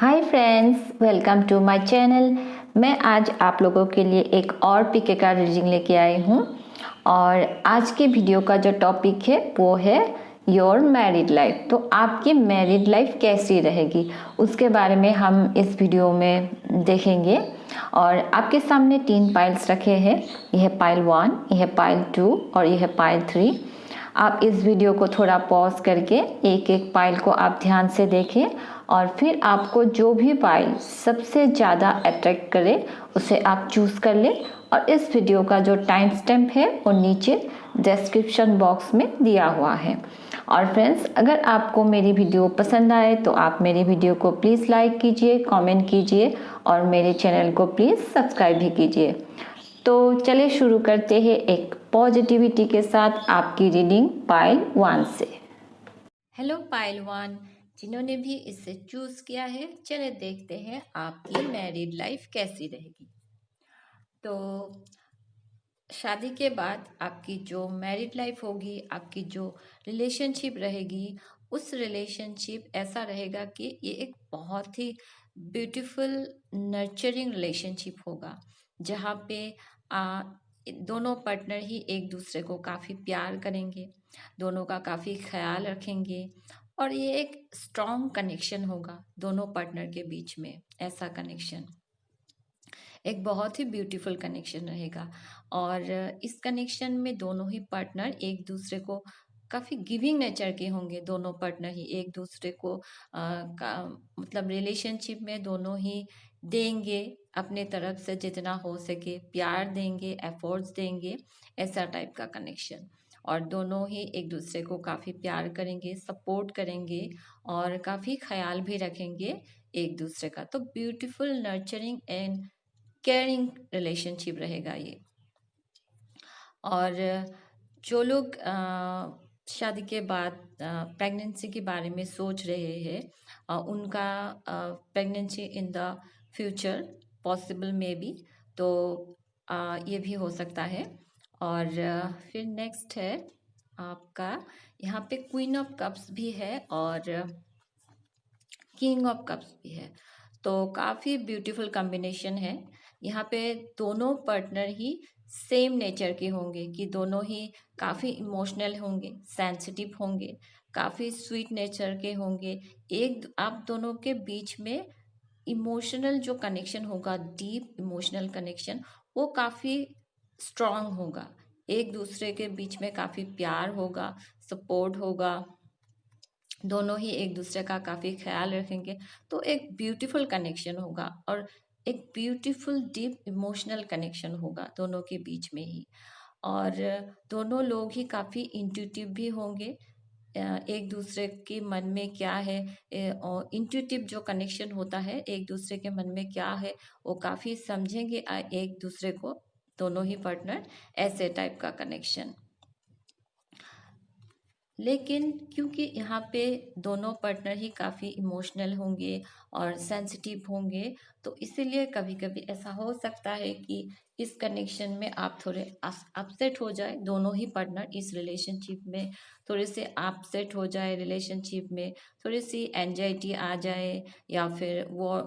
Hi friends, welcome to my channel. मैं आज आप लोगों के लिए एक और पीके का रीडिंग लेके आई हूँ और आज के वीडियो का जो टॉपिक है वो है योर मैरिड लाइफ। तो आपकी मैरिड लाइफ कैसी रहेगी उसके बारे में हम इस वीडियो में देखेंगे। और आपके सामने 3 पाइल्स रखे हैं। यह है पाइल 1, यह है पाइल 2 और यह है पाइल 3। आप इस वीडियो को थोड़ा पॉज करके एक एक पाइल को आप ध्यान से देखें और फिर आपको जो भी पाइल सबसे ज़्यादा अट्रैक्ट करे उसे आप चूज़ कर लें। और इस वीडियो का जो टाइम स्टैम्प है वो नीचे डिस्क्रिप्शन बॉक्स में दिया हुआ है। और फ्रेंड्स, अगर आपको मेरी वीडियो पसंद आए तो आप मेरी वीडियो को प्लीज़ लाइक कीजिए, कमेंट कीजिए और मेरे चैनल को प्लीज़ सब्सक्राइब भी कीजिए। तो चलिए शुरू करते हैं एक पॉजिटिविटी के साथ आपकी रीडिंग पाइल 1 से। हेलो पाइल 1, जिन्होंने भी इसे चूज किया है, चलिए देखते हैं आपकी मैरिड लाइफ कैसी रहेगी। तो शादी के बाद आपकी जो मैरिड लाइफ होगी, आपकी जो रिलेशनशिप रहेगी, उस रिलेशनशिप ऐसा रहेगा कि ये एक बहुत ही ब्यूटीफुल नर्चरिंग रिलेशनशिप होगा, जहाँ पे दोनों पार्टनर ही एक दूसरे को काफ़ी प्यार करेंगे, दोनों का काफ़ी ख्याल रखेंगे और ये एक स्ट्रॉन्ग कनेक्शन होगा दोनों पार्टनर के बीच में। ऐसा कनेक्शन एक बहुत ही ब्यूटीफुल कनेक्शन रहेगा और इस कनेक्शन में दोनों ही पार्टनर एक दूसरे को काफ़ी गिविंग नेचर के होंगे। दोनों पार्टनर ही एक दूसरे को मतलब रिलेशनशिप में दोनों ही देंगे, अपने तरफ से जितना हो सके प्यार देंगे, एफर्ट्स देंगे, ऐसा टाइप का कनेक्शन। और दोनों ही एक दूसरे को काफ़ी प्यार करेंगे, सपोर्ट करेंगे और काफ़ी ख्याल भी रखेंगे एक दूसरे का। तो beautiful nurturing and caring relationship रहेगा ये। और जो लोग शादी के बाद प्रेगनेंसी के बारे में सोच रहे हैं, उनका pregnancy in the future possible may be, तो ये भी हो सकता है। और फिर नेक्स्ट है आपका, यहाँ पे क्वीन ऑफ कप्स भी है और किंग ऑफ कप्स भी है। तो काफ़ी ब्यूटीफुल कॉम्बिनेशन है। यहाँ पे दोनों पार्टनर ही सेम नेचर के होंगे कि दोनों ही काफ़ी इमोशनल होंगे, सेंसिटिव होंगे, काफ़ी स्वीट नेचर के होंगे। एक आप दोनों के बीच में इमोशनल जो कनेक्शन होगा, डीप इमोशनल कनेक्शन, वो काफ़ी स्ट्रांग होगा। एक दूसरे के बीच में काफ़ी प्यार होगा, सपोर्ट होगा, दोनों ही एक दूसरे का काफ़ी ख्याल रखेंगे। तो एक ब्यूटीफुल कनेक्शन होगा और एक ब्यूटीफुल डीप इमोशनल कनेक्शन होगा दोनों के बीच में ही। और दोनों लोग ही काफ़ी इंट्यूटिव भी होंगे। एक दूसरे के मन में क्या है, और इंट्यूटिव जो कनेक्शन होता है, एक दूसरे के मन में क्या है वो काफ़ी समझेंगे एक दूसरे को, दोनों ही पार्टनर, ऐसे टाइप का कनेक्शन। लेकिन क्योंकि यहाँ पे दोनों पार्टनर ही काफ़ी इमोशनल होंगे और सेंसिटिव होंगे, तो इसीलिए कभी कभी ऐसा हो सकता है कि इस कनेक्शन में आप थोड़े अपसेट हो जाए। दोनों ही पार्टनर इस रिलेशनशिप में थोड़े से अपसेट हो जाए, रिलेशनशिप में थोड़ी सी एंजाइटी आ जाए या फिर वो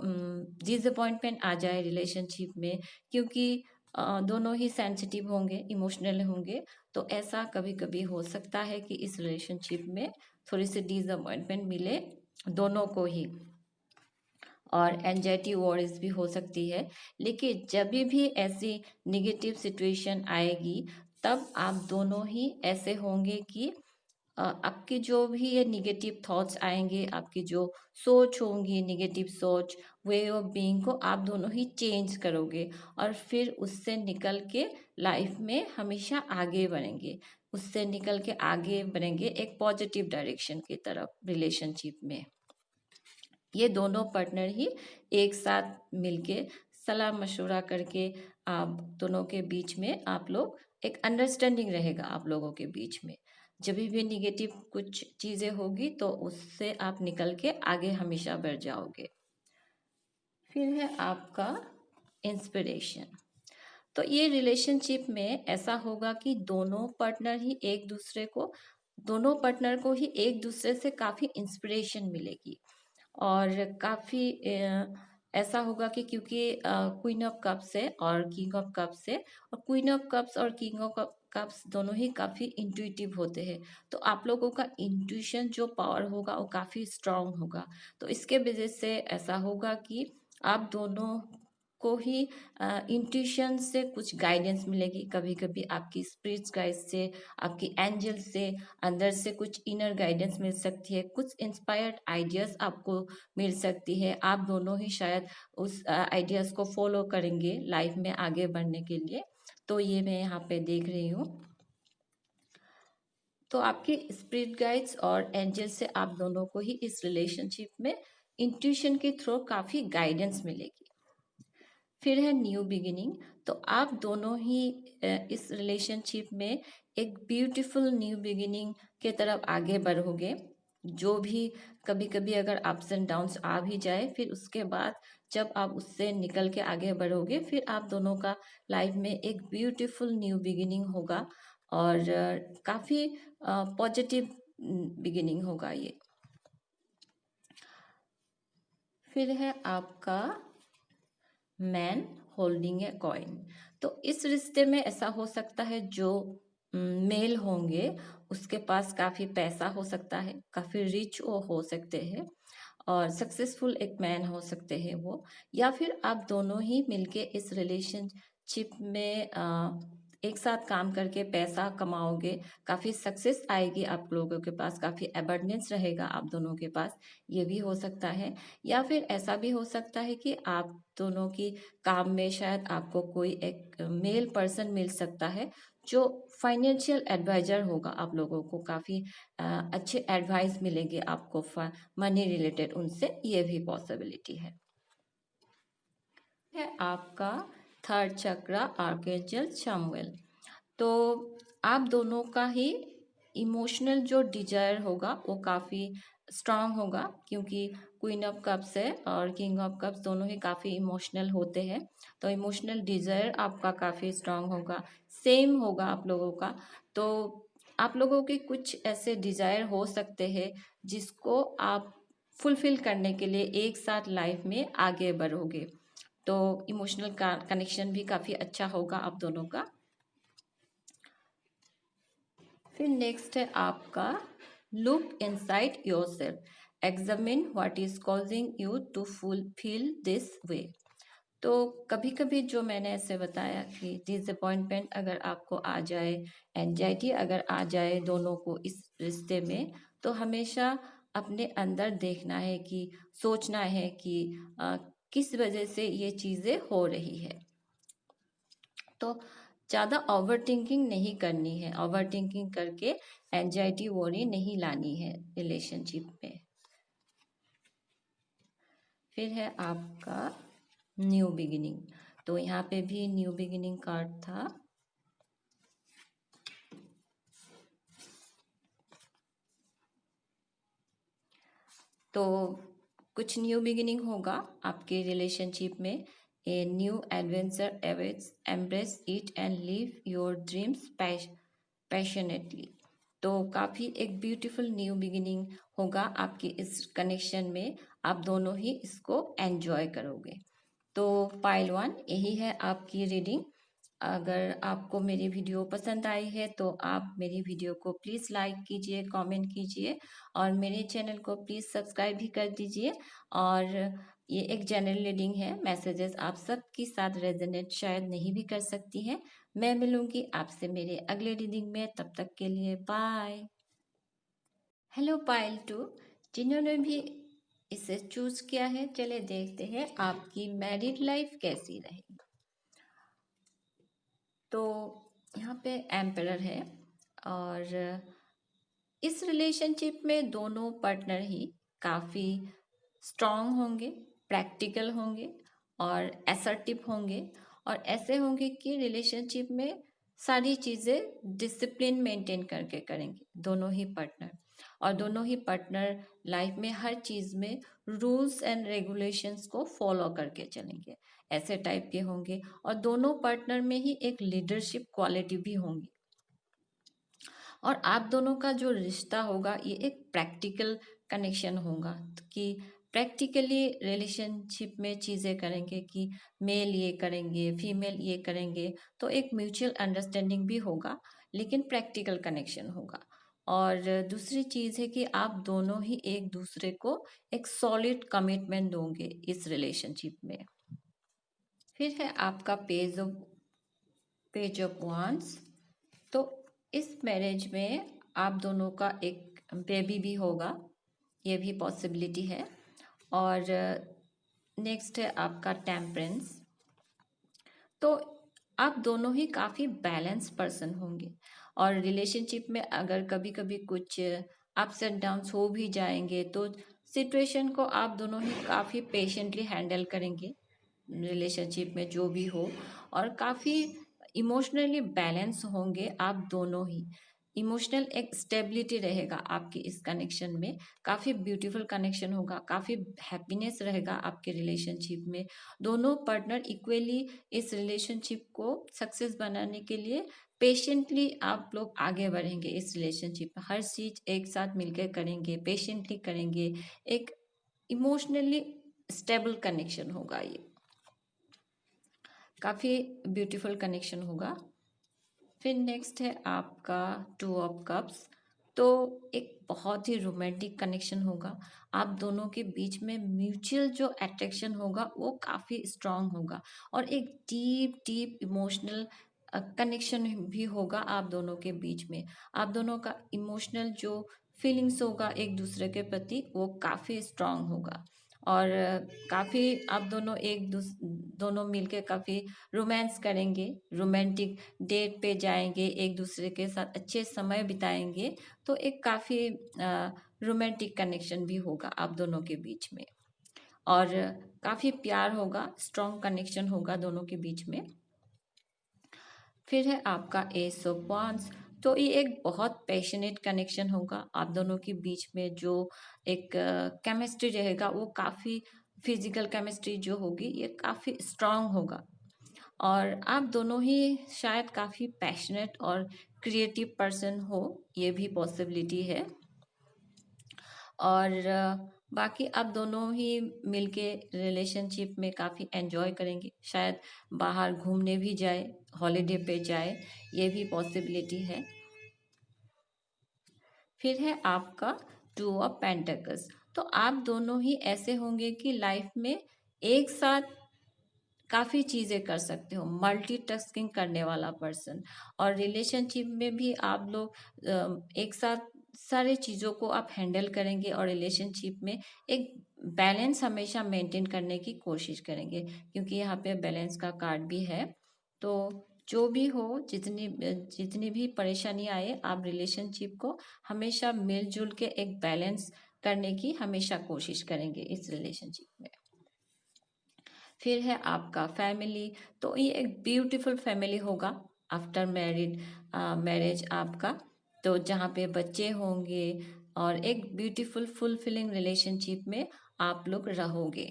डिसअपॉइंटमेंट आ जाए रिलेशनशिप में, क्योंकि दोनों ही सेंसिटिव होंगे, इमोशनल होंगे। तो ऐसा कभी कभी हो सकता है कि इस रिलेशनशिप में थोड़ी सी डिसअपॉइंटमेंट मिले दोनों को ही और एंजाइटी वॉरिस भी हो सकती है। लेकिन जब भी ऐसी निगेटिव सिचुएशन आएगी, तब आप दोनों ही ऐसे होंगे कि आपकी जो भी ये निगेटिव थॉट्स आएंगे, आपकी जो सोच होंगी, निगेटिव सोच, वे ऑफ बीइंग को आप दोनों ही चेंज करोगे और फिर उससे निकल के लाइफ में हमेशा आगे बढ़ेंगे, उससे निकल के आगे बढ़ेंगे एक पॉजिटिव डायरेक्शन की तरफ रिलेशनशिप में। ये दोनों पार्टनर ही एक साथ मिलके सलाह मशवरा करके आप दोनों के बीच में आप लोग एक अंडरस्टैंडिंग रहेगा आप लोगों के बीच में। जब भी निगेटिव कुछ चीज़ें होगी तो उससे आप निकल के आगे हमेशा बढ़ जाओगे। फिर है आपका इंस्पिरेशन। तो ये रिलेशनशिप में ऐसा होगा कि दोनों पार्टनर ही एक दूसरे को, दोनों पार्टनर को ही एक दूसरे से काफ़ी इंस्पिरेशन मिलेगी और काफ़ी ऐसा होगा कि क्योंकि क्वीन ऑफ कप्स है और किंग ऑफ कप्स है, और क्वीन ऑफ कप्स और किंग ऑफ कप्स दोनों ही काफ़ी इंट्यूटिव होते हैं। तो आप लोगों का इंट्यूशन जो पावर होगा वो काफ़ी स्ट्रांग होगा। तो इसके वजह से ऐसा होगा कि आप दोनों को ही इंट्यूशन से कुछ गाइडेंस मिलेगी। कभी कभी आपकी स्पिरिट्स गाइड से, आपकी एंजल से, अंदर से कुछ इनर गाइडेंस मिल सकती है, कुछ इंस्पायर्ड आइडियाज आपको मिल सकती है। आप दोनों ही शायद उस आइडियाज को फॉलो करेंगे लाइफ में आगे बढ़ने के लिए। तो ये मैं यहाँ पे देख रही हूँ। तो आपके स्पिरिट गाइड्स और एंजल से आप दोनों को ही इस रिलेशनशिप में इंट्यूशन के थ्रू काफ़ी गाइडेंस मिलेगी। फिर है न्यू बिगिनिंग। तो आप दोनों ही इस रिलेशनशिप में एक ब्यूटीफुल न्यू बिगिनिंग के तरफ आगे बढ़ोगे। जो भी कभी कभी अगर अप्स एंड डाउन्स आ भी जाए, फिर उसके बाद जब आप उससे निकल के आगे बढ़ोगे, फिर आप दोनों का लाइफ में एक ब्यूटीफुल न्यू बिगिनिंग होगा और काफ़ी पॉजिटिव बिगिनिंग होगा ये। फिर है आपका मैन होल्डिंग ए कॉइन। तो इस रिश्ते में ऐसा हो सकता है जो मेल होंगे उसके पास काफ़ी पैसा हो सकता है, काफ़ी रिच वो हो सकते हैं और सक्सेसफुल एक मैन हो सकते हैं वो। या फिर आप दोनों ही मिलके इस रिलेशनशिप में एक साथ काम करके पैसा कमाओगे, काफ़ी सक्सेस आएगी आप लोगों के पास, काफ़ी एबंडेंस रहेगा आप दोनों के पास, ये भी हो सकता है। या फिर ऐसा भी हो सकता है कि आप दोनों की काम में शायद आपको कोई एक मेल पर्सन मिल सकता है जो फाइनेंशियल एडवाइजर होगा। आप लोगों को काफ़ी अच्छे एडवाइस मिलेंगे आपको मनी रिलेटेड उनसे, ये भी पॉसिबिलिटी है आपका थर्ड चक्रा आर्कएंजल शमुएल। तो आप दोनों का ही इमोशनल जो डिजायर होगा वो काफ़ी स्ट्रांग होगा, क्योंकि क्वीन ऑफ कप्स है और किंग ऑफ कप्स दोनों ही काफ़ी इमोशनल होते हैं। तो इमोशनल डिजायर आपका काफ़ी स्ट्रांग होगा, सेम होगा आप लोगों का। तो आप लोगों के कुछ ऐसे डिजायर हो सकते हैं जिसको आप फुलफिल करने के लिए एक साथ लाइफ में आगे बढ़ोगे। तो इमोशनल का कनेक्शन भी काफ़ी अच्छा होगा आप दोनों का। फिर नेक्स्ट है आपका look inside yourself, examine what is causing you to feel this way. तो कभी कभी जो मैंने ऐसे बताया कि डिसअपॉइंटमेंट अगर आपको आ जाए, एंजाइटी अगर आ जाए दोनों को इस रिश्ते में, तो हमेशा अपने अंदर देखना है कि सोचना है कि किस वजह से ये चीज़ें हो रही है। तो ज़्यादा ओवर थिंकिंग नहीं करनी है, ओवर थिंकिंग करके एंजाइटी वरी नहीं लानी है रिलेशनशिप में। फिर है आपका न्यू बिगिनिंग। तो यहाँ पे भी न्यू बिगिनिंग कार्ड था। तो कुछ न्यू बिगिनिंग होगा आपके रिलेशनशिप में। A new adventure awaits, embrace it and live your dreams passionately. तो काफ़ी एक ब्यूटीफुल न्यू बिगिनिंग होगा आपकी इस कनेक्शन में, आप दोनों ही इसको एंजॉय करोगे। तो पाइल 1 यही है आपकी रीडिंग। अगर आपको मेरी वीडियो पसंद आई है तो आप मेरी वीडियो को प्लीज़ लाइक कीजिए, कमेंट कीजिए और मेरे चैनल को प्लीज़ सब्सक्राइब भी कर दीजिए। और ये एक जनरल रीडिंग है, मैसेजेस आप सबके साथ रेजोनेट शायद नहीं भी कर सकती हैं। मैं मिलूंगी आपसे मेरे अगले रीडिंग में, तब तक के लिए बाय। हेलो पाइल 2, जिन्होंने भी इसे चूज किया है, चले देखते हैं आपकी मैरिड लाइफ कैसी रहेगी। तो यहाँ पे एम्परर है और इस रिलेशनशिप में दोनों पार्टनर ही काफ़ी स्ट्रांग होंगे, प्रैक्टिकल होंगे और असर्टिव होंगे, और ऐसे होंगे कि रिलेशनशिप में सारी चीज़ें डिसिप्लिन मेंटेन करके करेंगे दोनों ही पार्टनर। और दोनों ही पार्टनर लाइफ में हर चीज़ में रूल्स एंड रेगुलेशंस को फॉलो करके चलेंगे, ऐसे टाइप के होंगे। और दोनों पार्टनर में ही एक लीडरशिप क्वालिटी भी होंगी। और आप दोनों का जो रिश्ता होगा ये एक प्रैक्टिकल कनेक्शन होगा कि प्रैक्टिकली रिलेशनशिप में चीज़ें करेंगे कि मेल ये करेंगे, फीमेल ये करेंगे, तो एक म्यूचुअल अंडरस्टैंडिंग भी होगा, लेकिन प्रैक्टिकल कनेक्शन होगा। और दूसरी चीज़ है कि आप दोनों ही एक दूसरे को एक सॉलिड कमिटमेंट दोगे इस रिलेशनशिप में। फिर है आपका पेज ऑफ वांड्स। तो इस मैरिज में आप दोनों का एक बेबी भी होगा, ये भी पॉसिबिलिटी है। और नेक्स्ट है आपका टेम्परेंस। तो आप दोनों ही काफ़ी बैलेंस पर्सन होंगे, और रिलेशनशिप में अगर कभी कभी कुछ अप्स एंड डाउन्स हो भी जाएंगे तो सिचुएशन को आप दोनों ही काफ़ी पेशेंटली हैंडल करेंगे रिलेशनशिप में जो भी हो, और काफ़ी इमोशनली बैलेंस होंगे आप दोनों ही। इमोशनल एक स्टेबिलिटी रहेगा आपके इस कनेक्शन में, काफ़ी ब्यूटीफुल कनेक्शन होगा, काफ़ी हैप्पीनेस रहेगा आपके रिलेशनशिप में। दोनों पार्टनर इक्वली इस रिलेशनशिप को सक्सेस बनाने के लिए पेशेंटली आप लोग आगे बढ़ेंगे इस रिलेशनशिप में। हर चीज़ एक साथ मिलकर करेंगे, पेशेंटली करेंगे, एक इमोशनली स्टेबल कनेक्शन होगा, ये काफ़ी ब्यूटीफुल कनेक्शन होगा। फिर नेक्स्ट है आपका 2 ऑफ कप्स। तो एक बहुत ही रोमांटिक कनेक्शन होगा, आप दोनों के बीच में म्यूचुअल जो अट्रैक्शन होगा वो काफ़ी स्ट्रांग होगा, और एक डीप डीप इमोशनल कनेक्शन भी होगा आप दोनों के बीच में। आप दोनों का इमोशनल जो फीलिंग्स होगा एक दूसरे के प्रति वो काफ़ी स्ट्रांग होगा, और काफ़ी आप दोनों मिलके काफ़ी रोमांस करेंगे, रोमांटिक डेट पे जाएंगे, एक दूसरे के साथ अच्छे समय बिताएंगे। तो एक काफ़ी रोमांटिक कनेक्शन भी होगा आप दोनों के बीच में, और काफ़ी प्यार होगा, स्ट्रॉन्ग कनेक्शन होगा दोनों के बीच में। फिर है आपका एस ऑफ वांड्स। तो ये एक बहुत पैशनेट कनेक्शन होगा आप दोनों के बीच में, जो एक केमिस्ट्री रहेगा वो काफ़ी फिजिकल केमिस्ट्री जो होगी ये काफ़ी स्ट्रांग होगा, और आप दोनों ही शायद काफ़ी पैशनेट और क्रिएटिव पर्सन हो, ये भी पॉसिबिलिटी है। और बाकी आप दोनों ही मिलके रिलेशनशिप में काफ़ी एंजॉय करेंगे, शायद बाहर घूमने भी जाए, हॉलीडे पे जाए, ये भी पॉसिबिलिटी है। फिर है आपका 2 ऑफ पेंटिकल्स। तो आप दोनों ही ऐसे होंगे कि लाइफ में एक साथ काफ़ी चीज़ें कर सकते हो, मल्टीटास्किंग करने वाला पर्सन। और रिलेशनशिप में भी आप लोग एक साथ सारे चीज़ों को आप हैंडल करेंगे, और रिलेशनशिप में एक बैलेंस हमेशा मेंटेन करने की कोशिश करेंगे, क्योंकि यहाँ पे बैलेंस का कार्ड भी है। तो जो भी हो, जितनी भी परेशानी आए, आप रिलेशनशिप को हमेशा मिलजुल के एक बैलेंस करने की हमेशा कोशिश करेंगे इस रिलेशनशिप में। फिर है आपका फैमिली। तो ये एक ब्यूटीफुल फैमिली होगा आफ्टर मैरिज आपका, तो जहाँ पे बच्चे होंगे, और एक ब्यूटीफुल फुलफिलिंग रिलेशनशिप में आप लोग रहोगे।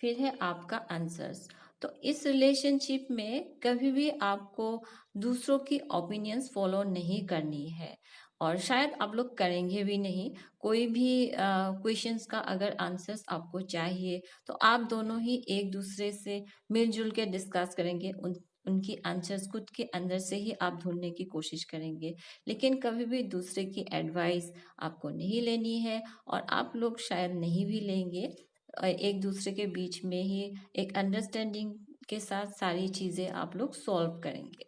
फिर है आपका आंसर्स। तो इस रिलेशनशिप में कभी भी आपको दूसरों की ओपिनियंस फॉलो नहीं करनी है, और शायद आप लोग करेंगे भी नहीं। कोई भी क्वेश्चंस का अगर आंसर्स आपको चाहिए तो आप दोनों ही एक दूसरे से मिलजुल के डिस्कस करेंगे, उनकी आंसर्स खुद के अंदर से ही आप ढूंढने की कोशिश करेंगे, लेकिन कभी भी दूसरे की एडवाइस आपको नहीं लेनी है, और आप लोग शायद नहीं भी लेंगे। एक दूसरे के बीच में ही एक अंडरस्टैंडिंग के साथ सारी चीज़ें आप लोग सॉल्व करेंगे।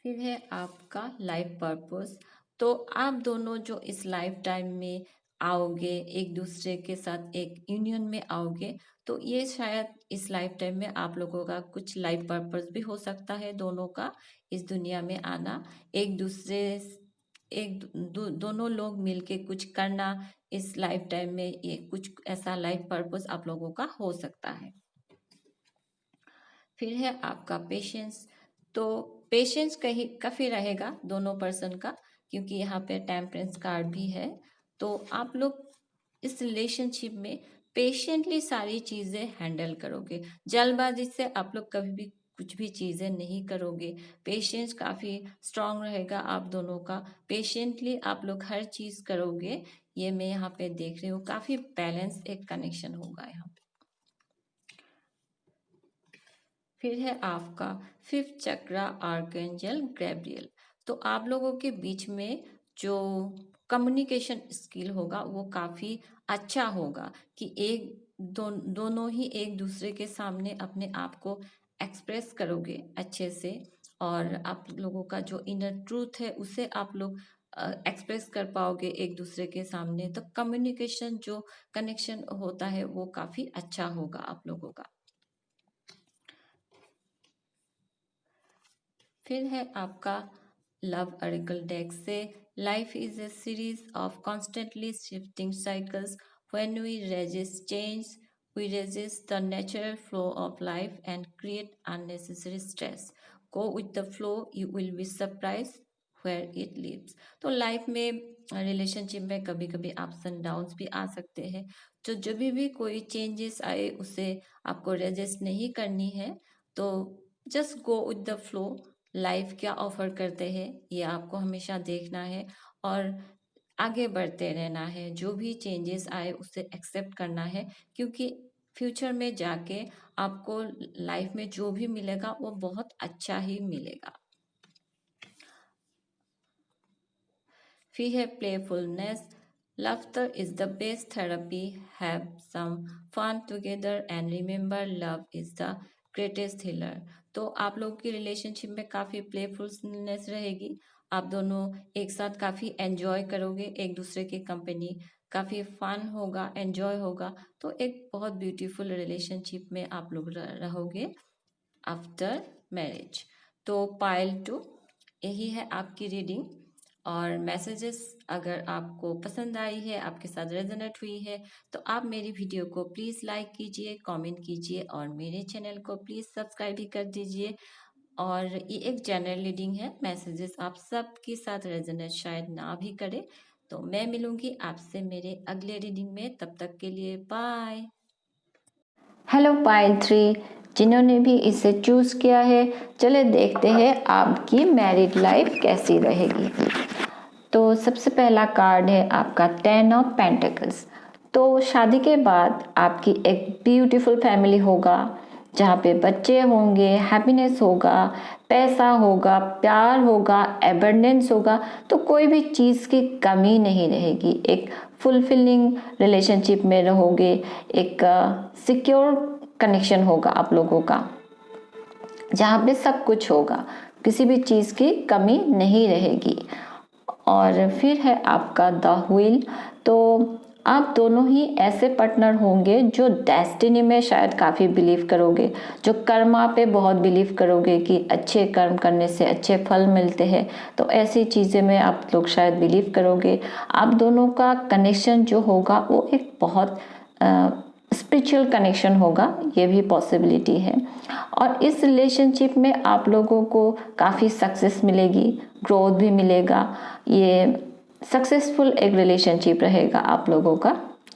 फिर है आपका लाइफ पर्पस। तो आप दोनों जो इस लाइफ टाइम में आओगे, एक दूसरे के साथ एक यूनियन में आओगे, तो ये शायद इस लाइफ टाइम में आप लोगों का कुछ लाइफ पर्पस भी हो सकता है दोनों का, इस दुनिया में आना, एक दूसरे दोनों लोग मिलके कुछ करना इस लाइफ टाइम में, ये कुछ ऐसा लाइफ पर्पस आप लोगों का हो सकता है। फिर है आपका पेशेंस। तो पेशेंस कहीं काफ़ी रहेगा दोनों पर्सन का, क्योंकि यहाँ पे टेम्परेंस कार्ड भी है। तो आप लोग इस रिलेशनशिप में पेशेंटली सारी चीज़ें हैंडल करोगे, जल्दबाजी से आप लोग कभी भी कुछ भी चीज़ें नहीं करोगे। पेशेंस काफ़ी स्ट्रांग रहेगा आप दोनों का। पेशेंटली आप लोग हर चीज़ करोगे, ये मैं यहाँ पे देख रही हूँ। काफ़ी बैलेंस एक कनेक्शन होगा यहाँ पे। फिर है आपका 5th चक्रा आर्कएंजल गैब्रियल। तो आप लोगों के बीच में जो कम्युनिकेशन स्किल होगा वो काफ़ी अच्छा होगा कि दोनों ही एक दूसरे के सामने अपने आप को एक्सप्रेस करोगे अच्छे से, और आप लोगों का जो इनर ट्रूथ है उसे आप लोग एक्सप्रेस कर पाओगे एक दूसरे के सामने। तो कम्युनिकेशन जो कनेक्शन होता है वो काफ़ी अच्छा होगा आप लोगों का। फिर है आपका लव ऑरेकल डेक से life is a series of constantly shifting cycles. When we resist change we resist the natural flow of life and create unnecessary stress. Go with the flow, you will be surprised where it leads. तो life में relationship में कभी कभी ups and downs भी आ सकते हैं। तो जब भी कोई चेंजेस आए उसे आपको रेजिस्ट नहीं करनी है, तो just go with the flow. Life क्या ऑफर करते हैं ये आपको हमेशा देखना है और आगे बढ़ते रहना है। जो भी चेंजेस आए उसे एक्सेप्ट करना है, क्योंकि फ्यूचर में जाके आपको लाइफ में जो भी मिलेगा वो बहुत अच्छा ही मिलेगा। फिर है playfulness. Laughter is the best therapy. Have some fun together and remember love is the greatest healer. तो आप लोगों की रिलेशनशिप में काफ़ी प्लेफुलनेस रहेगी। आप दोनों एक साथ काफ़ी एंजॉय करोगे एक दूसरे की कंपनी, काफ़ी फन होगा, एंजॉय होगा। तो एक बहुत ब्यूटीफुल रिलेशनशिप में आप लोग रहोगे आफ्टर मैरिज। तो पाइल 2 यही है आपकी रीडिंग और मैसेजेस। अगर आपको पसंद आई है, आपके साथ रेजोनेट हुई है, तो आप मेरी वीडियो को प्लीज़ लाइक कीजिए, कमेंट कीजिए और मेरे चैनल को प्लीज़ सब्सक्राइब भी कर दीजिए। और ये एक जनरल रीडिंग है, मैसेजेस आप सबके साथ रेजोनेट शायद ना भी करे। तो मैं मिलूंगी आपसे मेरे अगले रीडिंग में, तब तक के लिए बाय। हेलो पाइल 3, जिन्होंने भी इसे चूज़ किया है, चले देखते हैं आपकी मैरिड लाइफ कैसी रहेगी। तो सबसे पहला कार्ड है आपका 10 ऑफ पेंटिकल्स। तो शादी के बाद आपकी एक ब्यूटीफुल फैमिली होगा जहाँ पे बच्चे होंगे, हैप्पीनेस होगा, पैसा होगा, प्यार होगा, एबंडेंस होगा। तो कोई भी चीज़ की कमी नहीं रहेगी। एक फुलफिलिंग रिलेशनशिप में रहोगे, एक सिक्योर कनेक्शन होगा आप लोगों का, जहाँ पे सब कुछ होगा, किसी भी चीज़ की कमी नहीं रहेगी। और फिर है आपका द व्हील। तो आप दोनों ही ऐसे पार्टनर होंगे जो डेस्टिनी में शायद काफ़ी बिलीव करोगे, जो कर्मा पे बहुत बिलीव करोगे कि अच्छे कर्म करने से अच्छे फल मिलते हैं। तो ऐसी चीज़ें में आप लोग शायद बिलीव करोगे। आप दोनों का कनेक्शन जो होगा वो एक बहुत स्पिरिचुअल कनेक्शन होगा, ये भी पॉसिबिलिटी है। और इस रिलेशनशिप में आप लोगों को काफ़ी सक्सेस मिलेगी, ग्रोथ भी मिलेगा। ये सक्सेसफुल एक रिलेशनशिप रहेगा आप लोगों का।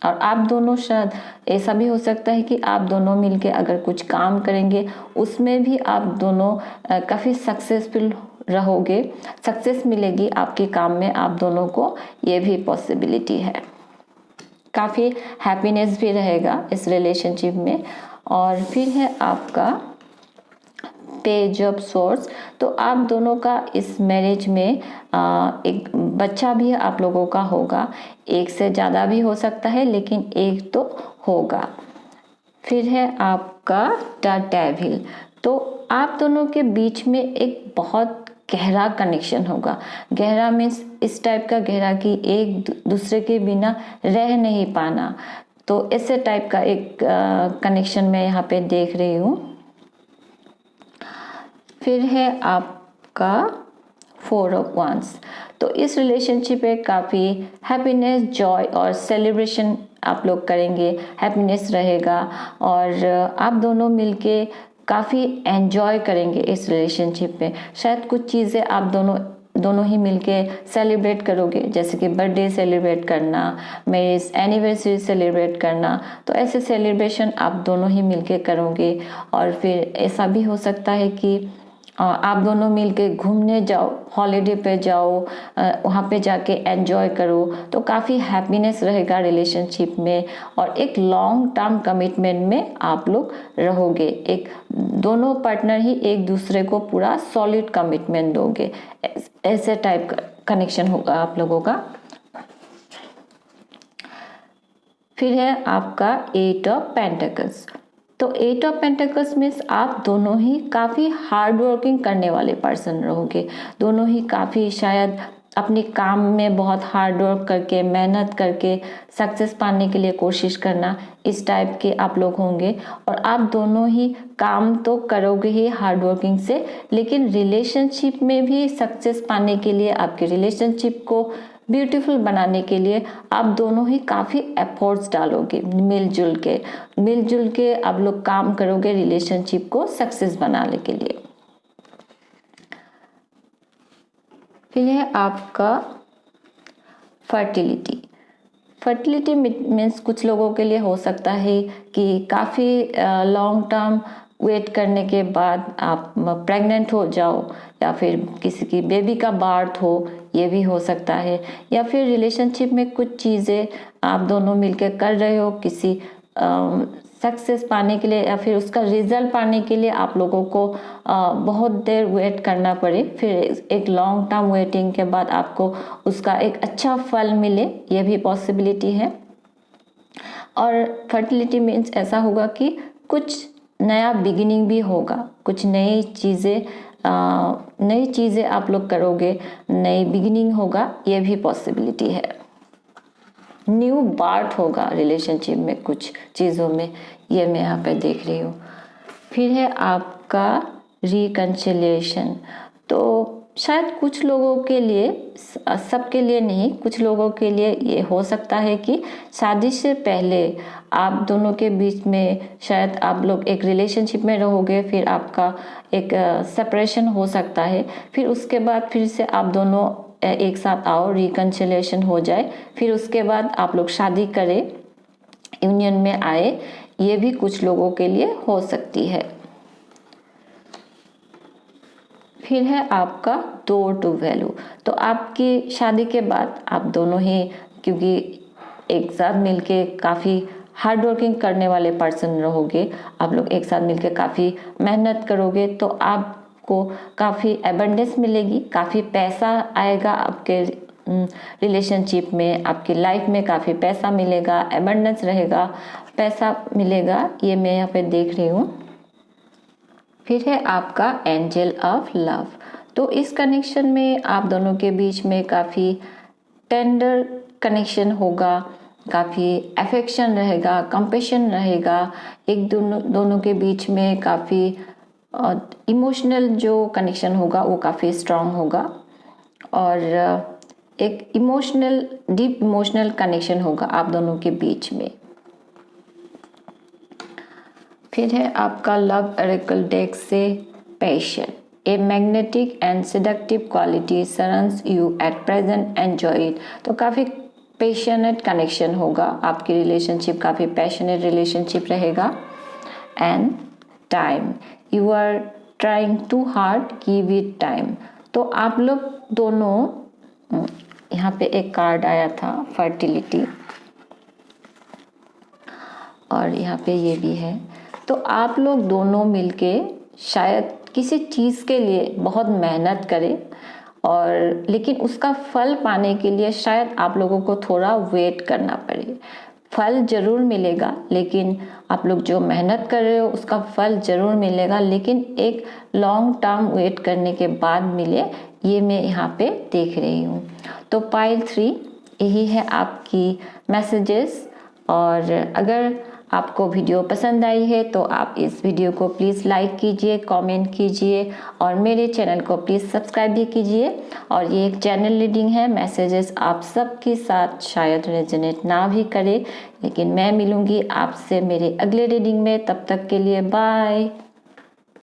और आप दोनों शायद ऐसा भी हो सकता है कि आप दोनों मिलके अगर कुछ काम करेंगे उसमें भी आप दोनों काफ़ी सक्सेसफुल रहोगे, सक्सेस मिलेगी आपके काम में आप दोनों को, ये भी पॉसिबिलिटी है। काफ़ी हैप्पीनेस भी रहेगा इस रिलेशनशिप में। और फिर है आपका पेज ऑफ सोर्स। तो आप दोनों का इस मैरिज में एक बच्चा भी आप लोगों का होगा, एक से ज़्यादा भी हो सकता है लेकिन एक तो होगा। फिर है आपका द डेविल। तो आप दोनों के बीच में एक बहुत गहरा कनेक्शन होगा। गहरा मीन्स इस टाइप का गहरा कि एक दूसरे के बिना रह नहीं पाना। तो ऐसे टाइप का एक कनेक्शन मैं यहाँ पे देख रही हूँ। फिर है आपका 4 ऑफ वांड्स। तो इस रिलेशनशिप में काफ़ी हैप्पीनेस, जॉय और सेलिब्रेशन आप लोग करेंगे, हैप्पीनेस रहेगा और आप दोनों मिलके काफ़ी एंजॉय करेंगे इस रिलेशनशिप में। शायद कुछ चीज़ें आप दोनों दोनों ही मिलके सेलिब्रेट करोगे, जैसे कि बर्थडे सेलिब्रेट करना, मैरिज एनिवर्सरी सेलिब्रेट करना, तो ऐसे सेलिब्रेशन आप दोनों ही मिलके करोगे। और फिर ऐसा भी हो सकता है कि आप दोनों मिलके घूमने जाओ, हॉलीडे पे जाओ, वहाँ पे जाके एंजॉय करो, तो काफ़ी हैप्पीनेस रहेगा रिलेशनशिप में और एक लॉन्ग टर्म कमिटमेंट में आप लोग रहोगे। एक दोनों पार्टनर ही एक दूसरे को पूरा सॉलिड कमिटमेंट दोगे, ऐसे टाइप का कनेक्शन होगा आप लोगों का। फिर है आपका 8 ऑफ पेंटिकल्स। तो 8 ऑफ पेंटिकल्स मीन्स आप दोनों ही काफ़ी हार्ड वर्किंग करने वाले पर्सन रहोगे। दोनों ही काफ़ी शायद अपने काम में बहुत हार्ड वर्क करके, मेहनत करके सक्सेस पाने के लिए कोशिश करना, इस टाइप के आप लोग होंगे। और आप दोनों ही काम तो करोगे ही हार्ड वर्किंग से, लेकिन रिलेशनशिप में भी सक्सेस पाने के लिए, आपके रिलेशनशिप को ब्यूटीफुल बनाने के लिए आप दोनों ही काफ़ी एफर्ट्स डालोगे। मिलजुल के आप लोग काम करोगे रिलेशनशिप को सक्सेस बनाने के लिए। फिर है आपका फर्टिलिटी मीन्स कुछ लोगों के लिए हो सकता है कि काफ़ी लॉन्ग टर्म वेट करने के बाद आप प्रेग्नेंट हो जाओ, या फिर किसी की बेबी का बर्थ हो, ये भी हो सकता है। या फिर रिलेशनशिप में कुछ चीज़ें आप दोनों मिलकर कर रहे हो, किसी सक्सेस पाने के लिए या फिर उसका रिजल्ट पाने के लिए आप लोगों को बहुत देर वेट करना पड़े, फिर एक लॉन्ग टर्म वेटिंग के बाद आपको उसका एक अच्छा फल मिले, ये भी पॉसिबिलिटी है। और फर्टिलिटी मीन्स ऐसा होगा कि कुछ नया बिगिनिंग भी होगा, कुछ नई चीज़ें आप लोग करोगे, नई बिगिनिंग होगा, ये भी पॉसिबिलिटी है। न्यू बार्थ होगा रिलेशनशिप में कुछ चीज़ों में, ये मैं यहाँ पे देख रही हूँ। फिर है आपका रिकन्सिलिएशन। तो शायद कुछ लोगों के लिए, सबके लिए नहीं, कुछ लोगों के लिए ये हो सकता है कि शादी से पहले आप दोनों के बीच में शायद आप लोग एक रिलेशनशिप में रहोगे, फिर आपका एक सेपरेशन हो सकता है, फिर उसके बाद फिर से आप दोनों एक साथ आओ, रिकन्सिलिएशन हो जाए, फिर उसके बाद आप लोग शादी करें, यूनियन में आए, ये भी कुछ लोगों के लिए हो सकती है। फिर है आपका डोर टू वैल्यू। तो आपकी शादी के बाद आप दोनों ही, क्योंकि एक साथ मिलके काफ़ी हार्ड वर्किंग करने वाले पर्सन रहोगे, आप लोग एक साथ मिलके काफ़ी मेहनत करोगे, तो आपको काफ़ी एबंडेंस मिलेगी, काफ़ी पैसा आएगा आपके रिलेशनशिप में, आपकी लाइफ में काफ़ी पैसा मिलेगा, एबंडेंस रहेगा, पैसा मिलेगा, ये मैं यहाँ पे देख रही हूँ। फिर है आपका एंजल ऑफ लव। तो इस कनेक्शन में आप दोनों के बीच में काफ़ी टेंडर कनेक्शन होगा, काफ़ी अफेक्शन रहेगा, कंपैशन रहेगा, एक दोनों के बीच में काफ़ी इमोशनल जो कनेक्शन होगा वो काफ़ी स्ट्रांग होगा, और एक डीप इमोशनल कनेक्शन होगा आप दोनों के बीच में। फिर है आपका लव ऑरेकल डेक से passion. A magnetic and seductive quality surrounds you at present, enjoy it. तो काफ़ी पैशनेट कनेक्शन होगा, आपकी रिलेशनशिप काफ़ी पैशनेट रिलेशनशिप रहेगा। And time, you are trying too hard, give it time. तो आप लोग दोनों, यहाँ पे एक कार्ड आया था फर्टिलिटी, और यहाँ पे ये भी है। तो आप लोग दोनों मिलके शायद किसी चीज़ के लिए बहुत मेहनत करें, और लेकिन उसका फल पाने के लिए शायद आप लोगों को थोड़ा वेट करना पड़े। फल जरूर मिलेगा, लेकिन आप लोग जो मेहनत कर रहे हो उसका फल जरूर मिलेगा, लेकिन एक लॉन्ग टर्म वेट करने के बाद मिले, ये मैं यहाँ पे देख रही हूँ। तो पाइल 3 यही है आपकी मैसेजेस। और अगर आपको वीडियो पसंद आई है तो आप इस वीडियो को प्लीज़ लाइक कीजिए, कमेंट कीजिए, और मेरे चैनल को प्लीज़ सब्सक्राइब भी कीजिए। और ये एक चैनल रीडिंग है, मैसेजेस आप सबके साथ शायद रेजोनेट ना भी करे, लेकिन मैं मिलूँगी आपसे मेरे अगले रीडिंग में। तब तक के लिए बाय।